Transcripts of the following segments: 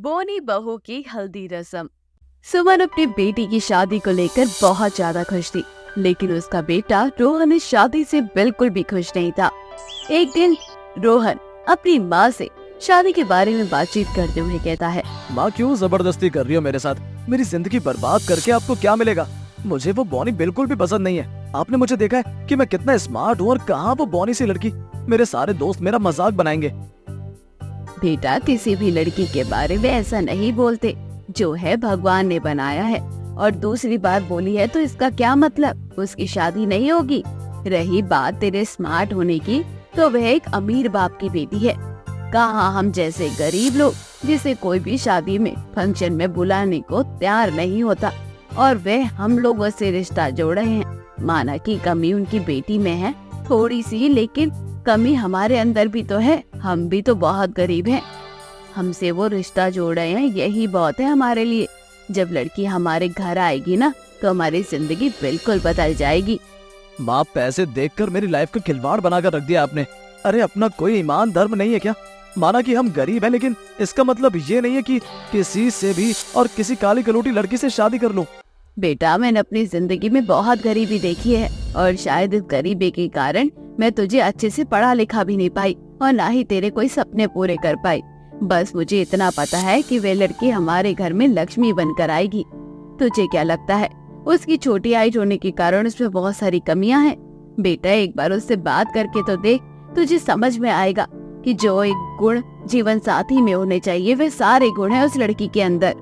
बोनी बहू की हल्दी रस्म। सुमन अपनी बेटी की शादी को लेकर बहुत ज्यादा खुश थी, लेकिन उसका बेटा रोहन इस शादी से बिल्कुल भी खुश नहीं था। एक दिन रोहन अपनी माँ से शादी के बारे में बातचीत करते हुए कहता है, माँ क्यों जबरदस्ती कर रही हो मेरे साथ? मेरी जिंदगी बर्बाद करके आपको क्या मिलेगा? मुझे वो बॉनी बिल्कुल भी पसंद नहीं है। आपने मुझे देखा है कि मैं कितना स्मार्ट हूँ और कहाँ वो बॉनी सी लड़की। मेरे सारे दोस्त मेरा मजाक बनाएंगे। बेटा किसी भी लड़की के बारे में ऐसा नहीं बोलते, जो है भगवान ने बनाया है। और दूसरी बात बोली है तो इसका क्या मतलब? उसकी शादी नहीं होगी। रही बात तेरे स्मार्ट होने की, तो वह एक अमीर बाप की बेटी है। कहाँ हम जैसे गरीब लोग, जिसे कोई भी शादी में फंक्शन में बुलाने को तैयार नहीं होता, और वह हम लोगों से रिश्ता जोड़ रहे हैं। माना कि कमी उनकी बेटी में है थोड़ी सी, लेकिन कमी हमारे अंदर भी तो है। हम भी तो बहुत गरीब हैं। हमसे वो रिश्ता जोड़ रहे हैं, यही बहुत है हमारे लिए। जब लड़की हमारे घर आएगी ना, तो हमारी जिंदगी बिल्कुल बदल जाएगी। माँ पैसे देखकर मेरी लाइफ का खिलवाड़ बनाकर रख दिया आपने। अरे अपना कोई ईमान धर्म नहीं है क्या? माना कि हम गरीब हैं, लेकिन इसका मतलब ये नहीं है कि किसी से भी और किसी काली कलूटी लड़की से शादी कर लूं। बेटा मैंने अपनी जिंदगी में बहुत गरीबी देखी है, और शायद इस गरीबी के कारण मैं तुझे अच्छे से पढ़ा लिखा भी नहीं पाई, और ना ही तेरे कोई सपने पूरे कर पाई। बस मुझे इतना पता है कि वे लड़की हमारे घर में लक्ष्मी बनकर आएगी। तुझे क्या लगता है उसकी छोटी आयु होने के कारण उसमें बहुत सारी कमियां हैं? बेटा एक बार उससे बात करके तो देख, तुझे समझ में आएगा कि जो एक गुण जीवन साथी में होने चाहिए, वे सारे गुण हैं उस लड़की के अंदर।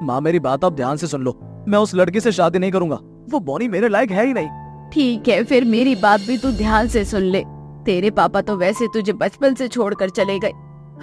माँ मेरी बात आप ध्यान से सुन लो। मैं उस लड़की से शादी नहीं करूंगा। वो बॉनी मेरे लायक है ही नहीं। ठीक है, फिर मेरी बात भी तू ध्यान से सुन ले। तेरे पापा तो वैसे तुझे बचपन से छोड़कर चले गए,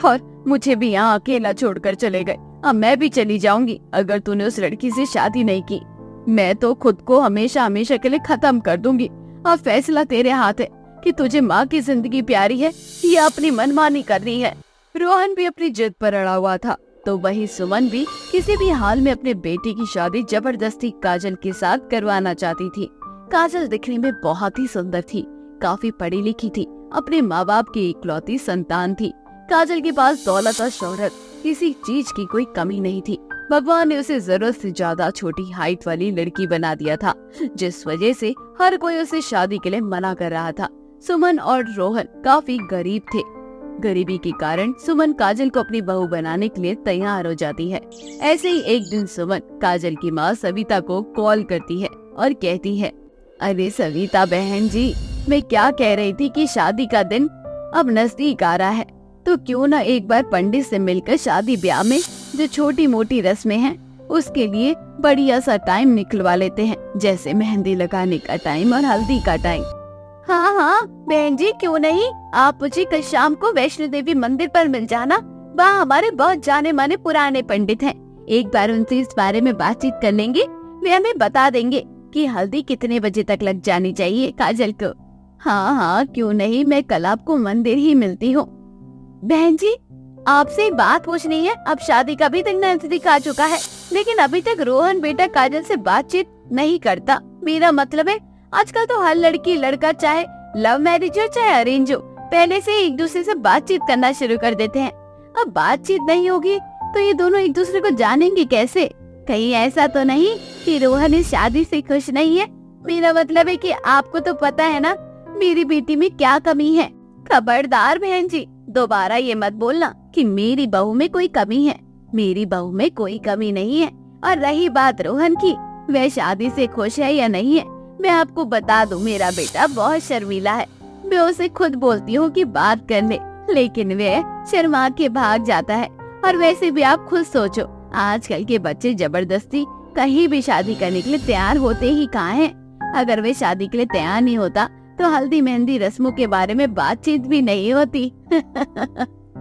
और मुझे भी यहाँ अकेला छोड़कर चले गए। अब मैं भी चली जाऊंगी अगर तूने उस लड़की से शादी नहीं की। मैं तो खुद को हमेशा हमेशा के लिए खत्म कर दूंगी। अब फैसला तेरे हाथ है कि तुझे माँ की जिंदगी प्यारी है या अपनी मनमानी करनी है। रोहन भी अपनी जिद पर अड़ा हुआ था, तो वही सुमन भी किसी भी हाल में अपने बेटे की शादी जबरदस्ती काजल के साथ करवाना चाहती थी। काजल दिखने में बहुत ही सुंदर थी, काफी पढ़ी लिखी थी, अपने माँ बाप की इकलौती संतान थी। काजल के पास दौलत और शोहरत, किसी चीज की कोई कमी नहीं थी। भगवान ने उसे जरूरत से ज्यादा छोटी हाइट वाली लड़की बना दिया था, जिस वजह से हर कोई उसे शादी के लिए मना कर रहा था। सुमन और रोहन काफी गरीब थे। गरीबी के कारण सुमन काजल को अपनी बहू बनाने के लिए तैयार हो जाती है। ऐसे ही एक दिन सुमन काजल की माँ सविता को कॉल करती है और कहती है, अरे सविता बहन जी, मैं क्या कह रही थी कि शादी का दिन अब नजदीक आ रहा है, तो क्यों ना एक बार पंडित से मिलकर शादी ब्याह में जो छोटी मोटी रस्में हैं उसके लिए बढ़िया सा टाइम निकलवा लेते हैं, जैसे मेहंदी लगाने का टाइम और हल्दी का टाइम। हाँ हाँ बहन जी, क्यों नहीं। आप मुझे कल शाम को वैष्णो देवी मंदिर पर मिल जाना। वहाँ हमारे बहुत जाने माने पुराने पंडित हैं। एक बार उनसे इस बारे में बातचीत कर लेंगे। वे हमें बता देंगे कि हल्दी कितने बजे तक लग जानी चाहिए काजल को। हाँ हाँ क्यों नहीं, मैं कल आपको मंदिर ही मिलती हूँ। बहन जी आपसे एक बात पूछनी है। अब शादी का भी दिन नजदीक आ चुका है, लेकिन अभी तक रोहन बेटा काजल से बातचीत नहीं करता। मेरा मतलब है आजकल तो हर लड़की लड़का, चाहे लव मैरिज हो चाहे अरेंज हो, पहले से एक दूसरे से बातचीत करना शुरू कर देते हैं। अब बातचीत नहीं होगी तो ये दोनों एक दूसरे को जानेंगे कैसे? कहीं ऐसा तो नहीं कि रोहन इस शादी से खुश नहीं है? मेरा मतलब है कि आपको तो पता है ना मेरी बेटी में क्या कमी है। खबरदार बहन जी, दोबारा ये मत बोलना कि मेरी बहू में कोई कमी है। मेरी बहू में कोई कमी नहीं है। और रही बात रोहन की, वह शादी से खुश है या नहीं है, मैं आपको बता दूं, मेरा बेटा बहुत शर्मीला है। मैं उसे खुद बोलती हूँ कि बात कर ले, लेकिन वह शर्मा के भाग जाता है। और वैसे भी आप खुद सोचो, आजकल के बच्चे जबरदस्ती कहीं भी शादी करने के लिए तैयार होते ही कहाँ हैं। अगर वे शादी के लिए तैयार नहीं होता तो हल्दी मेहंदी रस्मों के बारे में बातचीत भी नहीं होती।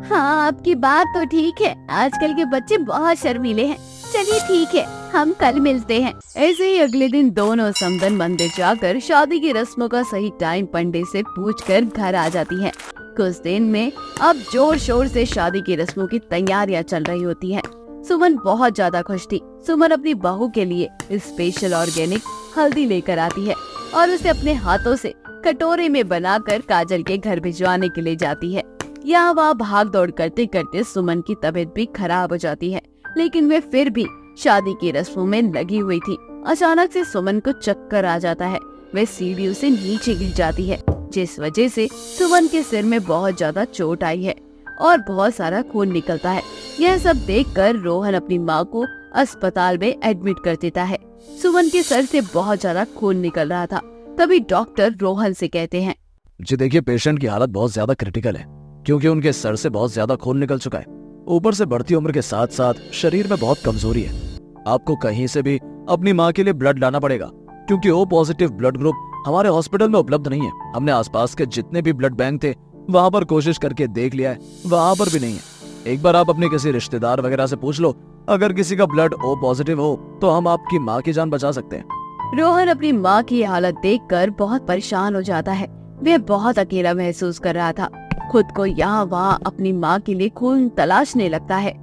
हाँ आपकी बात तो ठीक है, आजकल के बच्चे बहुत शर्मीले हैं। चलिए ठीक है, हम कल मिलते हैं। ऐसे ही अगले दिन दोनों समदन मंदिर जाकर शादी की रस्मों का सही टाइम पंडित से पूछकर घर आ जाती हैं। कुछ दिन में अब जोर शोर से शादी की रस्मों की तैयारियां चल रही होती हैं। सुमन बहुत ज्यादा खुश थी। सुमन अपनी बहू के लिए स्पेशल ऑर्गेनिक हल्दी लेकर आती है और उसे अपने हाथों से कटोरे में बनाकर काजल के घर भिजवाने के लिए जाती है। यहाँ वहाँ भाग दौड़ करते करते सुमन की तबीयत भी खराब हो जाती है। लेकिन वे फिर भी शादी की रस्मों में लगी हुई थी। अचानक से सुमन को चक्कर आ जाता है। वे सीढ़ियों से नीचे गिर जाती है, जिस वजह से सुमन के सिर में बहुत ज्यादा चोट आई है और बहुत सारा खून निकलता है। यह सब देखकर रोहन अपनी माँ को अस्पताल में एडमिट कर देता है। सुमन के सर से बहुत ज्यादा खून निकल रहा था। तभी डॉक्टर रोहन से कहते हैं, जी देखिए, पेशेंट की हालत बहुत ज्यादा क्रिटिकल है, क्योंकि उनके सर से बहुत ज्यादा खून निकल चुका है। ऊपर से बढ़ती उम्र के साथ साथ शरीर में बहुत कमजोरी है। आपको कहीं से भी अपनी माँ के लिए ब्लड लाना पड़ेगा, क्योंकि ओ पॉजिटिव ब्लड ग्रुप हमारे हॉस्पिटल में उपलब्ध नहीं है। हमने आसपास के जितने भी ब्लड बैंक थे वहाँ पर कोशिश करके देख लिया है, वहाँ पर भी नहीं है। एक बार आप अपने किसी रिश्तेदार वगैरह से पूछ लो, अगर किसी का ब्लड ओ पॉजिटिव हो तो हम आपकी माँ की जान बचा सकते हैं। रोहन अपनी माँ की हालत देखकर बहुत परेशान हो जाता है। वह बहुत अकेला महसूस कर रहा था। खुद को यहाँ वहाँ अपनी माँ के लिए खून तलाशने लगता है।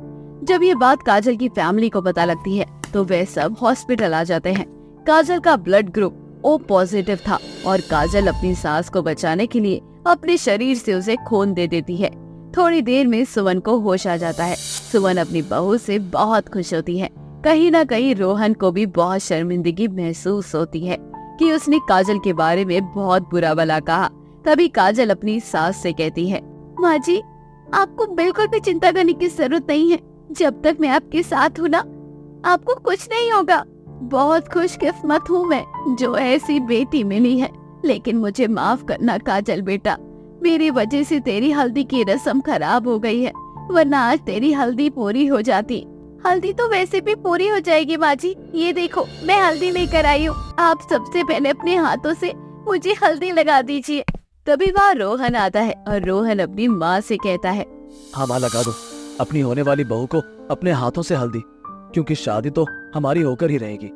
जब ये बात काजल की फैमिली को पता लगती है तो वे सब हॉस्पिटल आ जाते हैं। काजल का ब्लड ग्रुप ओ पॉजिटिव था और काजल अपनी सास को बचाने के लिए अपने शरीर से उसे खून दे देती है। थोड़ी देर में सुमन को होश आ जाता है। सुमन अपनी बहू से बहुत खुश होती है। कहीं न कहीं रोहन को भी बहुत शर्मिंदगी महसूस होती है कि उसने काजल के बारे में बहुत बुरा भला कहा। तभी काजल अपनी सास से कहती है, माँ जी, आपको बिल्कुल भी चिंता करने की जरूरत नहीं है। जब तक मैं आपके साथ हूँ ना, आपको कुछ नहीं होगा। बहुत खुशकिस्मत हूँ मैं जो ऐसी बेटी मिली है। लेकिन मुझे माफ करना काजल बेटा, मेरी वजह से तेरी हल्दी की रस्म खराब हो गई है, वरना आज तेरी हल्दी पूरी हो जाती। हल्दी तो वैसे भी पूरी हो जाएगी माँ जी। ये देखो, मैं हल्दी लेकर आई हूँ। आप सबसे पहले अपने हाथों से मुझे हल्दी लगा दीजिए। तभी वहाँ रोहन आता है और रोहन अपनी माँ से कहता है, हाँ माँ, लगा दो अपनी होने वाली बहू को अपने हाथों से हल्दी, क्योंकि शादी तो हमारी होकर ही रहेगी।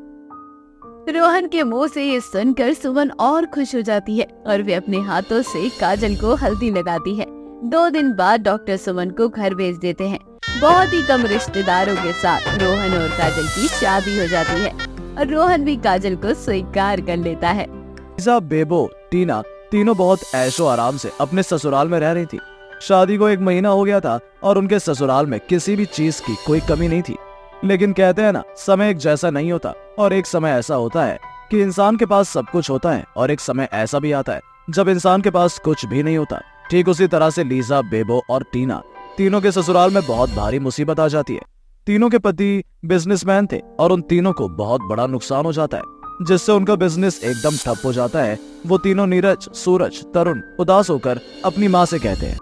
रोहन के मुंह से ये सुनकर सुमन और खुश हो जाती है और वे अपने हाथों से काजल को हल्दी लगाती है। 2 दिन बाद डॉक्टर सुमन को घर भेज देते हैं। बहुत ही कम रिश्तेदारों के साथ रोहन और काजल की शादी हो जाती है और रोहन भी काजल को स्वीकार कर लेता है। लीजा, बेबो, टीना तीनों बहुत ऐशो आराम से अपने ससुराल में रह रही थी। शादी को 1 महीना हो गया था और उनके ससुराल में किसी भी चीज की कोई कमी नहीं थी। लेकिन कहते हैं ना, समय एक जैसा नहीं होता और एक समय ऐसा होता है कि इंसान के पास सब कुछ होता है और एक समय ऐसा भी आता है जब इंसान के पास कुछ भी नहीं होता। ठीक उसी तरह से लीजा, बेबो और टीना तीनों के ससुराल में बहुत भारी मुसीबत आ जाती है। तीनों के पति बिजनेसमैन थे और उन तीनों को बहुत बड़ा नुकसान हो जाता है, जिससे उनका बिजनेस एकदम ठप हो जाता है। वो तीनों नीरज, सूरज, तरुण उदास होकर अपनी माँ से कहते हैं,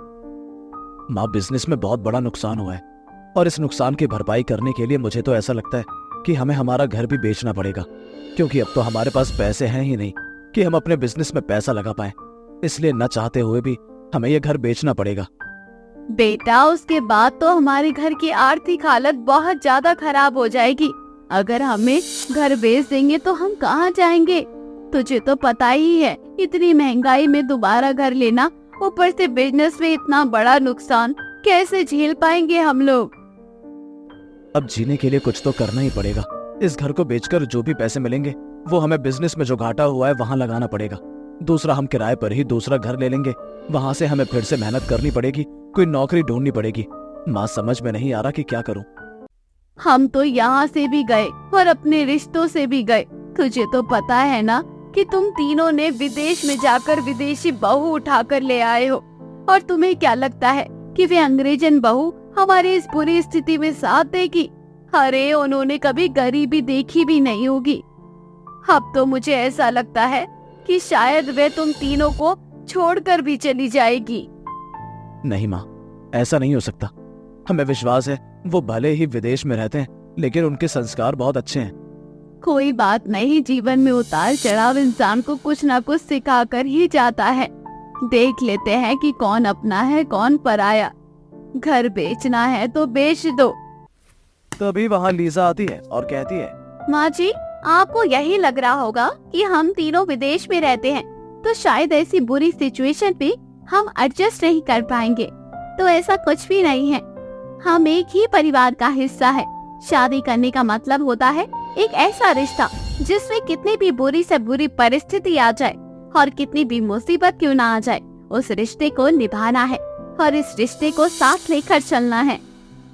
माँ, बिजनेस में बहुत बड़ा नुकसान हुआ है और इस नुकसान की भरपाई करने के लिए मुझे तो ऐसा लगता है कि हमें हमारा घर भी बेचना पड़ेगा, क्योंकि अब तो हमारे पास पैसे हैं ही नहीं कि हम अपने बिजनेस में पैसा लगा पाएं। इसलिए न चाहते हुए भी हमें ये घर बेचना पड़ेगा। बेटा, उसके बाद तो हमारे घर की आर्थिक हालत बहुत ज्यादा खराब हो जाएगी। अगर हमें घर बेच देंगे तो हम कहाँ जाएंगे? तुझे तो पता ही है, इतनी महंगाई में दोबारा घर लेना, ऊपर से बिजनेस में इतना बड़ा नुकसान, कैसे झेल पाएंगे हम लोग? अब जीने के लिए कुछ तो करना ही पड़ेगा। इस घर को बेचकर जो भी पैसे मिलेंगे वो हमें बिजनेस में जो घाटा हुआ है वहां लगाना पड़ेगा। दूसरा, हम किराए पर ही दूसरा घर ले लेंगे। वहां से हमें फिर से मेहनत करनी पड़ेगी, कोई नौकरी ढूंढनी पड़ेगी। माँ, समझ में नहीं आ रहा कि क्या करूं। हम तो यहाँ से भी गए और अपने रिश्तों से भी गए। तुझे तो पता है ना कि तुम तीनों ने विदेश में जाकर विदेशी बहू उठाकर ले आए हो, और तुम्हें क्या लगता है कि वे अंग्रेजन बहू हमारी इस बुरी स्थिति में साथ देगी? अरे, उन्होंने कभी गरीबी देखी भी नहीं होगी। अब तो मुझे ऐसा लगता है कि शायद वे तुम तीनों को छोड़कर भी चली जाएगी। नहीं माँ, ऐसा नहीं हो सकता। हमें विश्वास है वो भले ही विदेश में रहते हैं, लेकिन उनके संस्कार बहुत अच्छे हैं। कोई बात नहीं, जीवन में उतार चढ़ाव इंसान को कुछ न कुछ सिखा कर ही जाता है। देख लेते हैं कि कौन अपना है कौन पराया। घर बेचना है तो बेच दो। तभी वहाँ लीजा आती है और कहती है, माँ जी, आपको यही लग रहा होगा कि हम तीनों विदेश में रहते हैं तो शायद ऐसी बुरी सिचुएशन पे हम एडजस्ट नहीं कर पाएंगे। तो ऐसा कुछ भी नहीं है, हम एक ही परिवार का हिस्सा है। शादी करने का मतलब होता है एक ऐसा रिश्ता जिसमें कितनी भी बुरी से बुरी परिस्थिति आ जाए और कितनी भी मुसीबत क्यों ना आ जाए, उस रिश्ते को निभाना है और इस रिश्ते को साथ लेकर चलना है।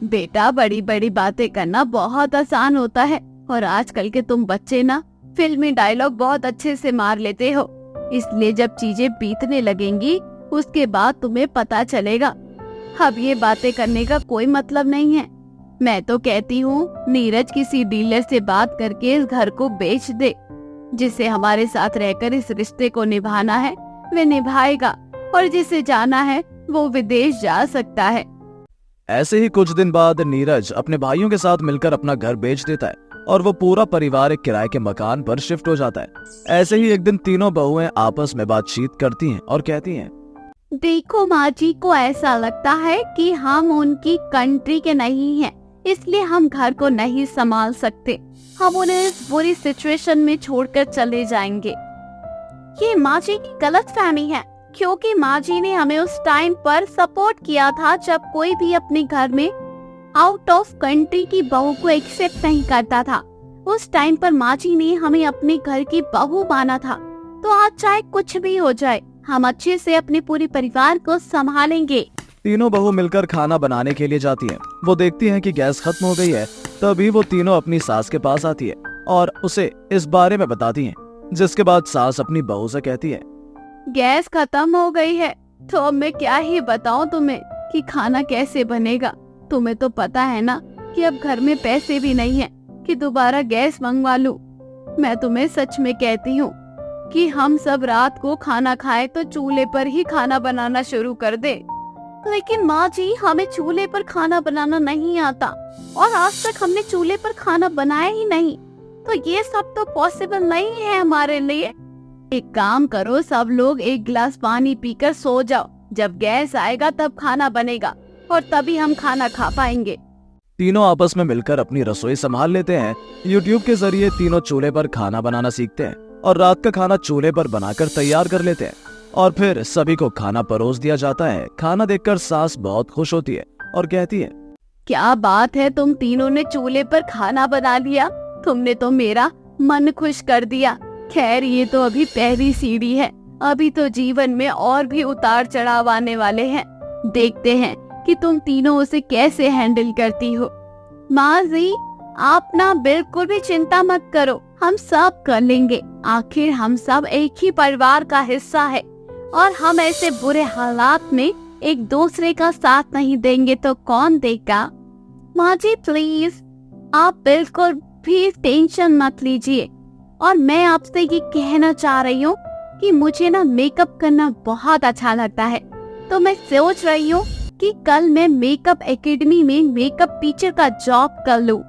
बेटा बड़ी बड़ी बातें करना बहुत आसान होता है और आजकल के तुम बच्चे ना फिल्मी डायलॉग बहुत अच्छे से मार लेते हो, इसलिए जब चीजें बीतने लगेंगी उसके बाद तुम्हें पता चलेगा। अब ये बातें करने का कोई मतलब नहीं है। मैं तो कहती हूँ नीरज किसी डीलर से बात करके इस घर को बेच दे। जिसे हमारे साथ रहकर इस रिश्ते को निभाना है वे निभाएगा और जिसे जाना है वो विदेश जा सकता है। ऐसे ही कुछ दिन बाद नीरज अपने भाइयों के साथ मिलकर अपना घर बेच देता है और वो पूरा परिवार एक किराए के मकान पर शिफ्ट हो जाता है। ऐसे ही एक दिन तीनों बहुएं आपस में बातचीत करती हैं और कहती हैं, देखो माँ जी को ऐसा लगता है कि हम उनकी कंट्री के नहीं हैं, इसलिए हम घर को नहीं संभाल सकते। हम उन्हें इस बुरी सिचुएशन में छोड़कर चले जाएंगे। ये माँ जी की गलतफहमी है, क्योंकि माँ जी ने हमें उस टाइम पर सपोर्ट किया था जब कोई भी अपने घर में आउट ऑफ कंट्री की बहू को एक्सेप्ट नहीं करता था। उस टाइम पर माँ जी ने हमें अपने घर की बहू माना था। तो आज चाहे कुछ भी हो जाए हम अच्छे से अपने पूरे परिवार को संभालेंगे। तीनों बहू मिलकर खाना बनाने के लिए जाती हैं। वो देखती हैं कि गैस खत्म हो गई है, तभी वो तीनों अपनी सास के पास आती है और उसे इस बारे में बताती हैं। जिसके बाद सास अपनी बहू से कहती है, गैस खत्म हो गई है तो अब मैं क्या ही बताऊं तुम्हें कि खाना कैसे बनेगा। तुम्हें तो पता है ना कि अब घर में पैसे भी नहीं है कि दोबारा गैस मंगवा लूं। मैं तुम्हें सच में कहती हूँ कि हम सब रात को खाना खाए तो चूल्हे पर ही खाना बनाना शुरू कर दे। लेकिन माँ जी हमें चूल्हे पर खाना बनाना नहीं आता और आज तक हमने चूल्हे पर खाना बनाया ही नहीं, तो ये सब तो पॉसिबल नहीं है हमारे लिए। एक काम करो, सब लोग एक गिलास पानी पीकर सो जाओ। जब गैस आएगा तब खाना बनेगा और तभी हम खाना खा पाएंगे। तीनों आपस में मिलकर अपनी रसोई संभाल लेते हैं। यूट्यूब के जरिए तीनों चूल्हे पर खाना बनाना सीखते हैं और रात का खाना चूल्हे पर बनाकर तैयार कर लेते हैं और फिर सभी को खाना परोस दिया जाता है। खाना देखकर सास बहुत खुश होती है और कहती है, क्या बात है, तुम तीनों ने चूल्हे पर खाना बना लिया। तुमने तो मेरा मन खुश कर दिया। खैर ये तो अभी पहली सीढ़ी है, अभी तो जीवन में और भी उतार चढ़ाव आने वाले हैं। देखते हैं कि तुम तीनों उसे कैसे हैंडल करती हो। माँ जी आप ना बिल्कुल भी चिंता मत करो, हम सब कर लेंगे। आखिर हम सब एक ही परिवार का हिस्सा है और हम ऐसे बुरे हालात में एक दूसरे का साथ नहीं देंगे तो कौन देगा। माँ जी प्लीज आप बिल्कुल भी टेंशन मत लीजिए। और मैं आपसे ये कहना चाह रही हूँ कि मुझे ना मेकअप करना बहुत अच्छा लगता है, तो मैं सोच रही हूँ कि कल मैं मेकअप एकेडमी में मेकअप टीचर का जॉब कर लूँ।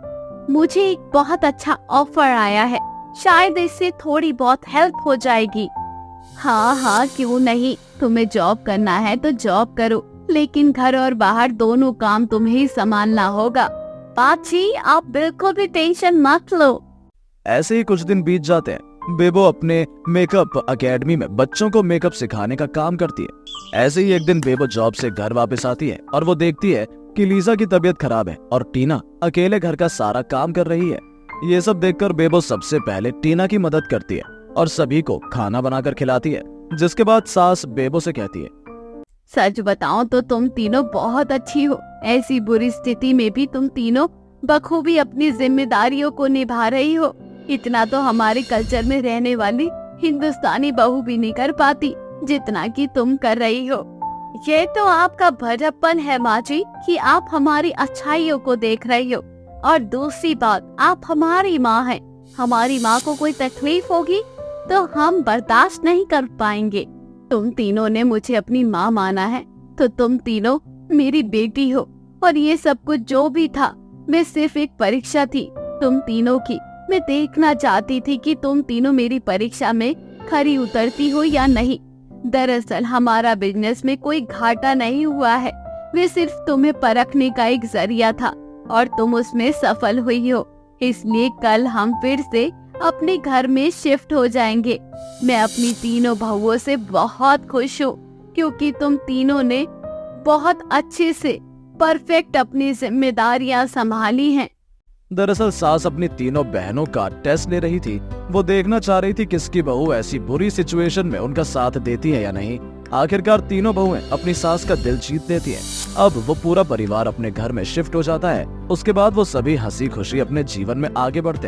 मुझे एक बहुत अच्छा ऑफर आया है, शायद इससे थोड़ी बहुत हेल्प हो जाएगी। हाँ क्यों नहीं, तुम्हें जॉब करना है तो जॉब करो, लेकिन घर और बाहर दोनों काम तुम्हें ही संभालना होगा। बाची आप बिल्कुल भी टेंशन मत लो। ऐसे ही कुछ दिन बीत जाते हैं। बेबो अपने मेकअप एकेडमी में बच्चों को मेकअप सिखाने का काम करती है। ऐसे ही एक दिन बेबो जॉब से घर वापस आती है और वो देखती है कि लीजा की तबीयत खराब है और टीना अकेले घर का सारा काम कर रही है। ये सब देखकर बेबो सबसे पहले टीना की मदद करती है और सभी को खाना बनाकर खिलाती है। जिसके बाद सास बेबो से कहती है, सच बताओ तो तुम तीनों बहुत अच्छी हो। ऐसी बुरी स्थिति में भी तुम तीनों बखूबी अपनी जिम्मेदारियों को निभा रही हो। इतना तो हमारे कल्चर में रहने वाली हिंदुस्तानी बहू भी नहीं कर पाती जितना कि तुम कर रही हो। ये तो आपका भड़प्पन है माँ जी कि आप हमारी अच्छाइयों को देख रही हो। और दूसरी बात, आप हमारी माँ हैं। हमारी माँ को कोई तकलीफ होगी तो हम बर्दाश्त नहीं कर पाएंगे। तुम तीनों ने मुझे अपनी माँ माना है तो तुम तीनों मेरी बेटी हो। और ये सब कुछ जो भी था मैं सिर्फ एक परीक्षा थी तुम तीनों की। मैं देखना चाहती थी कि तुम तीनों मेरी परीक्षा में खरी उतरती हो या नहीं। दरअसल हमारा बिजनेस में कोई घाटा नहीं हुआ है, वे सिर्फ तुम्हें परखने का एक जरिया था और तुम उसमें सफल हुई हो। इसलिए कल हम फिर से अपने घर में शिफ्ट हो जाएंगे। मैं अपनी तीनों बहुओं से बहुत खुश हूँ क्योंकि तुम तीनों ने बहुत अच्छे से परफेक्ट अपनी जिम्मेदारियां संभाली हैं। दरअसल सास अपनी तीनों बहनों का टेस्ट ले रही थी। वो देखना चाह रही थी किसकी बहू ऐसी बुरी सिचुएशन में उनका साथ देती है या नहीं। आखिरकार तीनों बहुएं अपनी सास का दिल जीत लेती हैं। अब वो पूरा परिवार अपने घर में शिफ्ट हो जाता है। उसके बाद वो सभी हंसी खुशी अपने जीवन में आगे बढ़ते हैं।